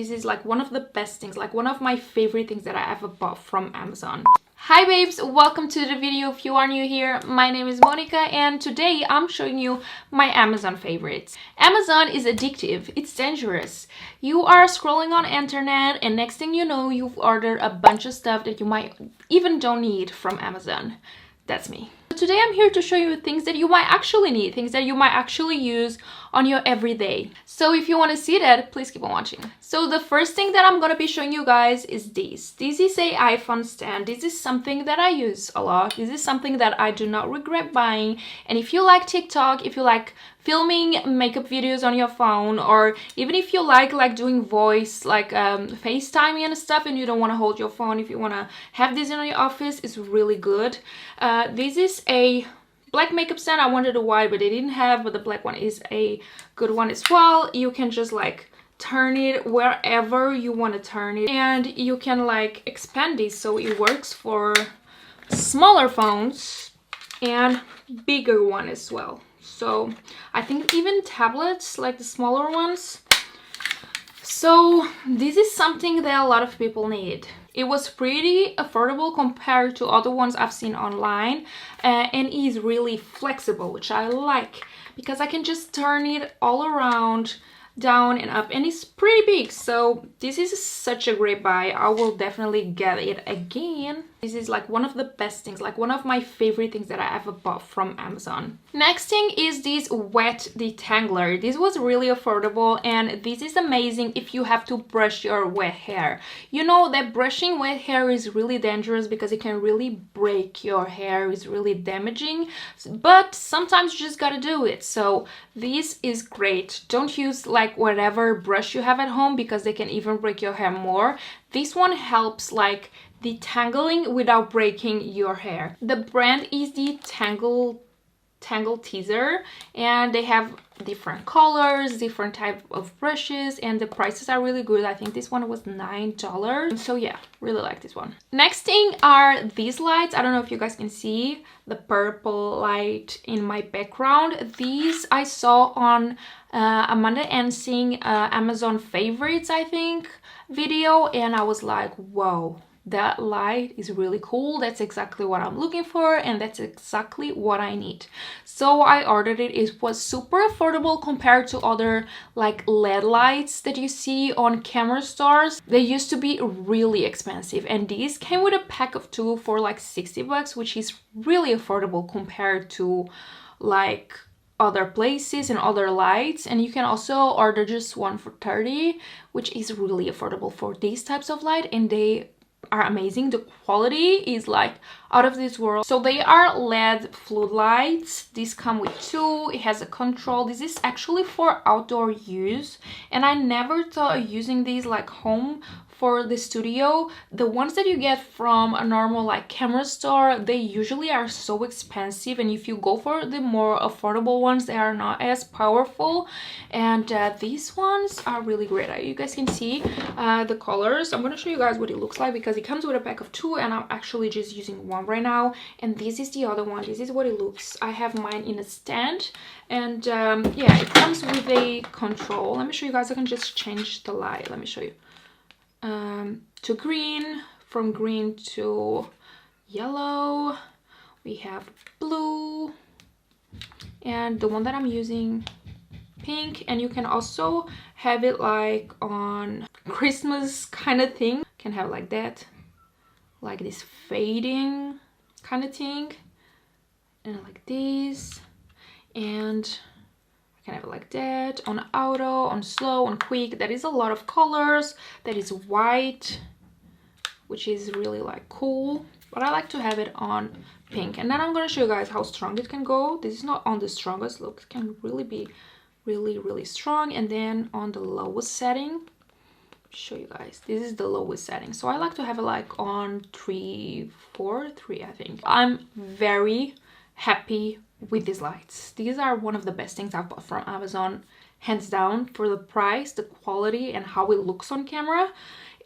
This is like one of the best things, like one of my favorite things that I ever bought from Amazon. Hi babes, welcome to the video. If you are new here, my name is Monica and today I'm showing you my Amazon favorites. Amazon is addictive, it's dangerous. You are scrolling on internet and next thing you know, you've ordered a bunch of stuff that you might even don't need from Amazon. That's me. Today I'm here to show you things that you might actually need, things that you might actually use on your everyday. So if you want to see that, please keep on watching. So the first thing that I'm going to be showing you guys is this. This is a iPhone stand. This is something that I use a lot. This is something that I do not regret buying. And if you like TikTok, if you like filming makeup videos on your phone, or even if you like doing voice, like FaceTiming and stuff, and you don't want to hold your phone, if you want to have this in your office, it's really good. This is a black makeup stand. I wanted a white, but they didn't have, but the black one is a good one as well. You can just like turn it wherever you want to turn it, and you can like expand this so it works for smaller phones and bigger one as well. So I think even tablets, like the smaller ones. So this is something that a lot of people need. It was pretty affordable compared to other ones I've seen online, and is really flexible, which I like because I can just turn it all around, down and up, and it's pretty big. So this is such a great buy. I will definitely get it again. This is like one of the best things, like one of my favorite things that I ever bought from Amazon. Next thing is this wet detangler. This was really affordable and this is amazing if you have to brush your wet hair. You know that brushing wet hair is really dangerous because it can really break your hair, it's really damaging, but sometimes you just gotta do it. So this is great. Don't use like whatever brush you have at home because they can even break your hair more. This one helps like detangling without breaking your hair. The brand is the Tangle Teaser, and they have different colors, different type of brushes, and the prices are really good. I think this one was $9. So yeah, really like this one. Next thing are these lights. I don't know if you guys can see the purple light in my background. These I saw on Amanda Ensing Amazon favorites, I think, video, and I was like, whoa, that light is really cool. That's exactly what I'm looking for, and that's exactly what I need. So I ordered it. It was super affordable compared to other like LED lights that you see on camera stores. They used to be really expensive, and these came with a pack of 2 for like 60 bucks, which is really affordable compared to like other places and other lights. And you can also order just one for 30, which is really affordable for these types of light, and they are amazing. The quality is like out of this world. So they are LED floodlights. These come with 2. It has a control. This is actually for outdoor use, and I never thought of using these like home for the studio. The ones that you get from a normal like camera store, they usually are so expensive, and if you go for the more affordable ones, they are not as powerful. And these ones are really great. You guys can see the colors. I'm gonna show you guys what it looks like because it comes with a pack of 2, and I'm actually just using one right now, and this is the other one. This is what it looks. I have mine in a stand, and yeah, it comes with a control. Let me show you guys. I can just change the light. Let me show you. To green, from green to yellow, we have blue, and the one that I'm using, pink. And you can also have it like on Christmas kind of thing. Can have like that, like this fading kind of thing, and like this, and I can have it like that, on auto, on slow, on quick. That is a lot of colors. That is white, which is really like cool, but I like to have it on pink. And then I'm gonna show you guys how strong it can go. This is not on the strongest. Look, it can really be really strong. And then on the lowest setting, show you guys, this is the lowest setting. So I like to have it like on 3, 4, 3, I think. I'm very happy with these lights. These are one of the best things I've bought from Amazon, hands down. For the price, the quality, and how it looks on camera,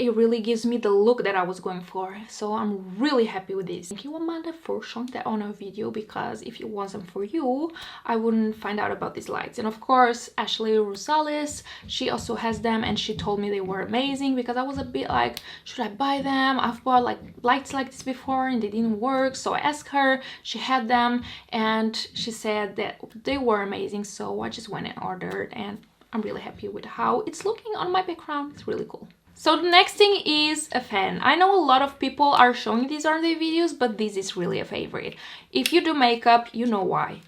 it really gives me the look that I was going for. So I'm really happy with this. Thank you, Amanda, for showing that on a video, because if it wasn't for you, I wouldn't find out about these lights. And of course, Ashley Rosales, she also has them, and she told me they were amazing, because I was a bit like, should I buy them? I've bought like lights like this before and they didn't work. So I asked her, she had them, and she said that they were amazing. So I just went and ordered, and I'm really happy with how it's looking on my background. It's really cool. So the next thing is a fan. I know a lot of people are showing these on their videos, but this is really a favorite. If you do makeup, you know why.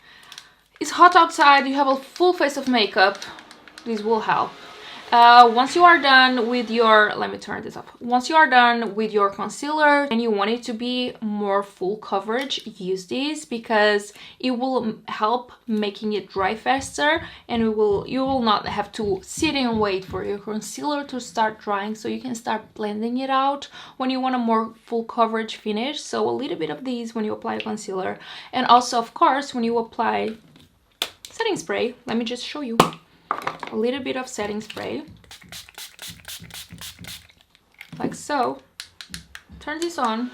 It's hot outside, you have a full face of makeup, this will help. Once you are done with your, let me turn this up. Once you are done with your concealer and you want it to be more full coverage, use this, because it will help making it dry faster, and you will not have to sit and wait for your concealer to start drying, so you can start blending it out when you want a more full coverage finish. So a little bit of these when you apply concealer, and also of course when you apply setting spray. Let me just show you. A little bit of setting spray, like so. Turn this on,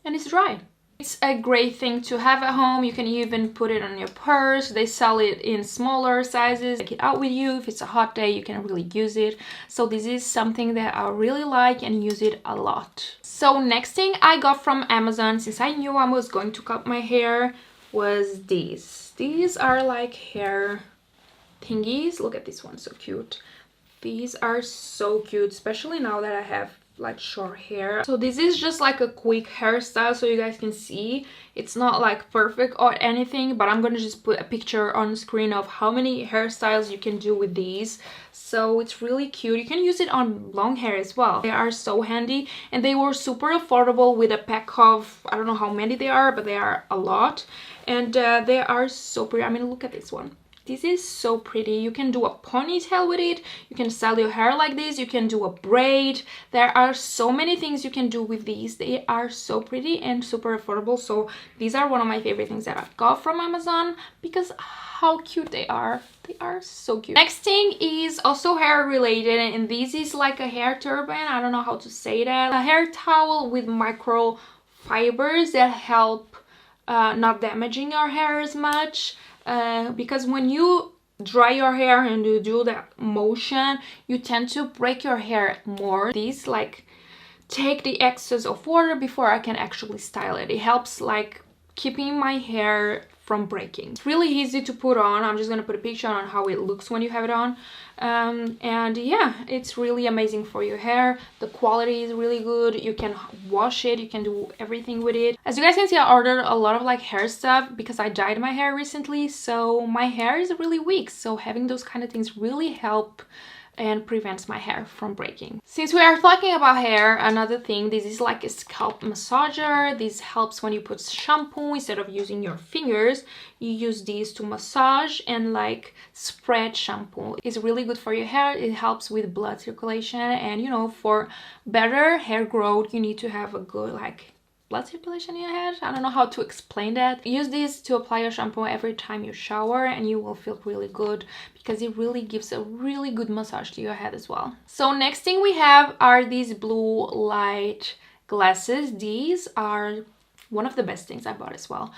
and it's dry. It's a great thing to have at home. You can even put it on your purse. They sell it in smaller sizes. Take it out with you. If it's a hot day, you can really use it. So this is something that I really like and use it a lot. So next thing I got from Amazon, since I knew I was going to cut my hair, was these. These are like hair thingies. Look at this one, so cute. These are so cute, especially now that I have like short hair. So this is just like a quick hairstyle, so you guys can see it's not like perfect or anything, but I'm gonna just put a picture on the screen of how many hairstyles you can do with these. So it's really cute. You can use it on long hair as well. They are so handy, and they were super affordable with a pack of, I don't know how many they are, but they are a lot, and they are so pretty. I mean, look at this one. This is so pretty. You can do a ponytail with it. You can style your hair like this. You can do a braid. There are so many things you can do with these. They are so pretty and super affordable. So these are one of my favorite things that I've got from Amazon, because how cute they are. They are so cute. Next thing is also hair related, and this is like a hair turban. I don't know how to say that. A hair towel with micro fibers that help not damaging your hair as much. Because when you dry your hair and you do that motion, you tend to break your hair more. These like take the excess of water before I can actually style it. It helps like keeping my hair from breaking. It's really easy to put on. I'm just gonna put a picture on how it looks when you have it on. And yeah, it's really amazing for your hair. The quality is really good. You can wash it, you can do everything with it. As you guys can see, I ordered a lot of like hair stuff because I dyed my hair recently, so my hair is really weak, so having those kind of things really help and prevents my hair from breaking. Since we are talking about hair, another thing, this is like a scalp massager. This helps when you put shampoo, instead of using your fingers, you use these to massage and like spread shampoo. It's really good for your hair. It helps with blood circulation, and you know, for better hair growth, you need to have a good like blood circulation in your head. I don't know how to explain that. Use this to apply your shampoo every time you shower, and you will feel really good, because it really gives a really good massage to your head as well. So next thing we have are these blue light glasses. These are one of the best things I bought as well.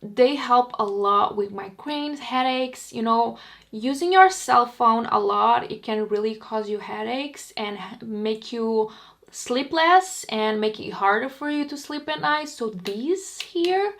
They help a lot with migraines, headaches. You know, using your cell phone a lot, it can really cause you headaches and make you sleep less and make it harder for you to sleep at night. So these here,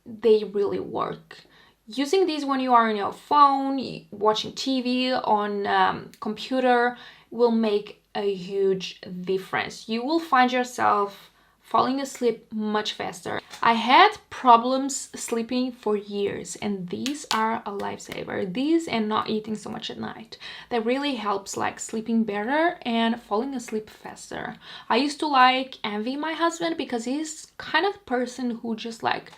they really work. Using these when you are on your phone, watching TV, on computer, will make a huge difference. You will find yourself falling asleep much faster. I had problems sleeping for years, and these are a lifesaver. These and not eating so much at night. That really helps like sleeping better and falling asleep faster. I used to like envy my husband, because he's kind of person who just like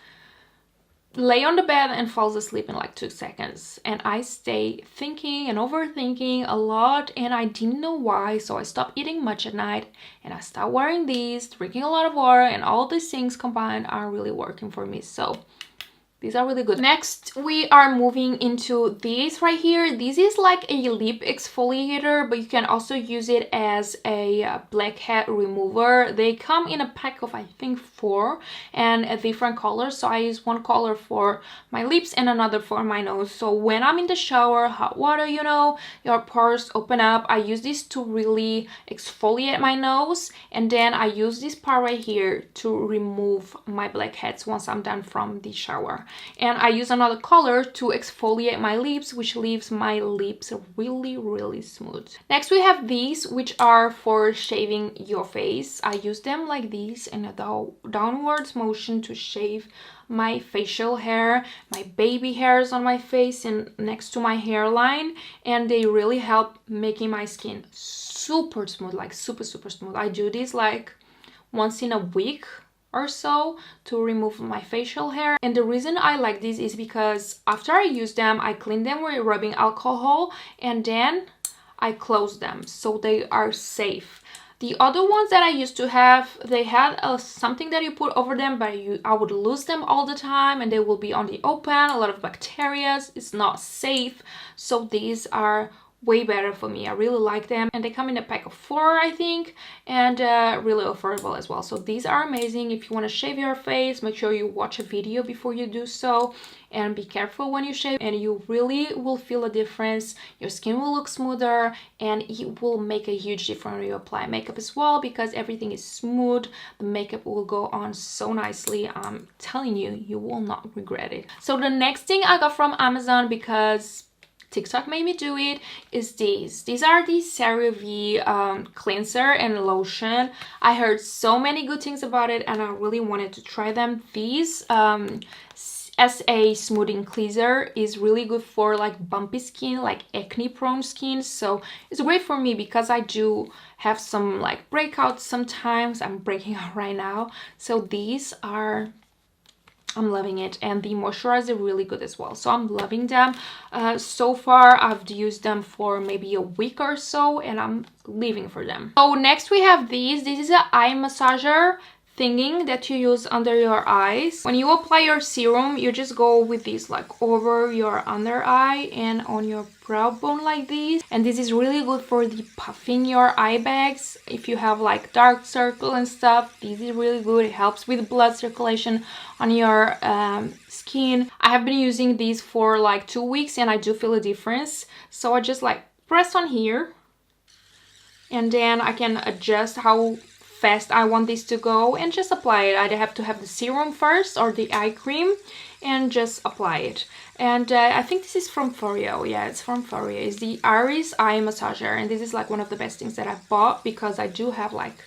lay on the bed and falls asleep in like 2 seconds, and I stay thinking and overthinking a lot, and I didn't know why. So I stopped eating much at night, and I started wearing these, drinking a lot of water, and all these things combined are really working for me. So These are really good. Next, we are moving into this right here. This is like a lip exfoliator, but you can also use it as a blackhead remover. They come in a pack of, I think, 4 and a different colors. So I use one color for my lips and another for my nose. So when I'm in the shower, hot water, you know, your pores open up. I use this to really exfoliate my nose. And then I use this part right here to remove my blackheads once I'm done from the shower. And I use another color to exfoliate my lips, which leaves my lips really smooth. Next we have these, which are for shaving your face. I use them like these in a downwards motion to shave my facial hair, my baby hairs on my face and next to my hairline, and they really help making my skin super smooth, like super smooth. I do this like once in a week or so to remove my facial hair. And the reason I like this is because after I use them, I clean them with rubbing alcohol and then I close them so they are safe. The other ones that I used to have, they had something that you put over them, but I would lose them all the time and they will be on the open, a lot of bacteria. It's not safe. So these are way better for me. I really like them, and they come in a pack of 4, I think, and really affordable as well. So these are amazing. If you want to shave your face, make sure you watch a video before you do so, and be careful when you shave, and you really will feel a difference. Your skin will look smoother, and it will make a huge difference when you apply makeup as well, because everything is smooth. The makeup will go on so nicely. I'm telling you, you will not regret it. So the next thing I got from Amazon, because TikTok made me do it, is these. These are the CeraVe cleanser and lotion. I heard so many good things about it and I really wanted to try them. These as a smoothing cleanser is really good for like bumpy skin, like acne prone skin. So it's great for me because I do have some like breakouts sometimes. I'm breaking out right now. So these are, I'm loving it, and the moisturizer really good as well. So I'm loving them. So far I've used them for maybe a week or so and I'm living for them. So next we have these. This is an eye massager thingy that you use under your eyes. When you apply your serum, you just go with this like over your under eye and on your brow bone like this. And this is really good for the puffing your eye bags. If you have like dark circle and stuff, this is really good. It helps with blood circulation on your skin. I have been using these for like 2 weeks and I do feel a difference. So I just like press on here and then I can adjust how fast I want this to go and just apply it. I have to have the serum first or the eye cream and just apply it. And I think this is from Foreo. Yeah, it's from Foreo. It's the Iris Eye Massager, and this is like one of the best things that I've bought because I do have like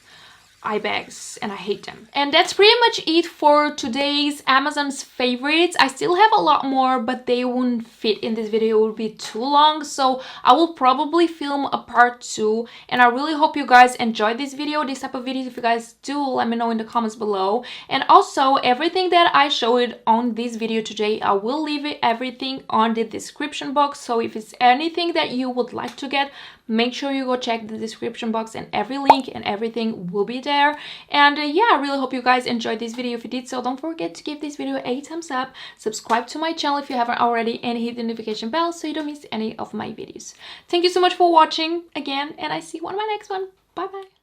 eye bags and I hate them. And that's pretty much it for today's Amazon's favorites. I still have a lot more, but they wouldn't fit in this video. It would be too long, so I will probably film a part 2. And I really hope you guys enjoyed this video, this type of videos. If you guys do, let me know in the comments below. And also everything that I showed on this video today, I will leave everything on the description box. So if it's anything that you would like to get, make sure you go check the description box and every link and everything will be there. And yeah, I really hope you guys enjoyed this video. If you did so, don't forget to give this video a thumbs up, subscribe to my channel if you haven't already, and hit the notification bell so you don't miss any of my videos. Thank you so much for watching again, and I see you on my next one. Bye bye.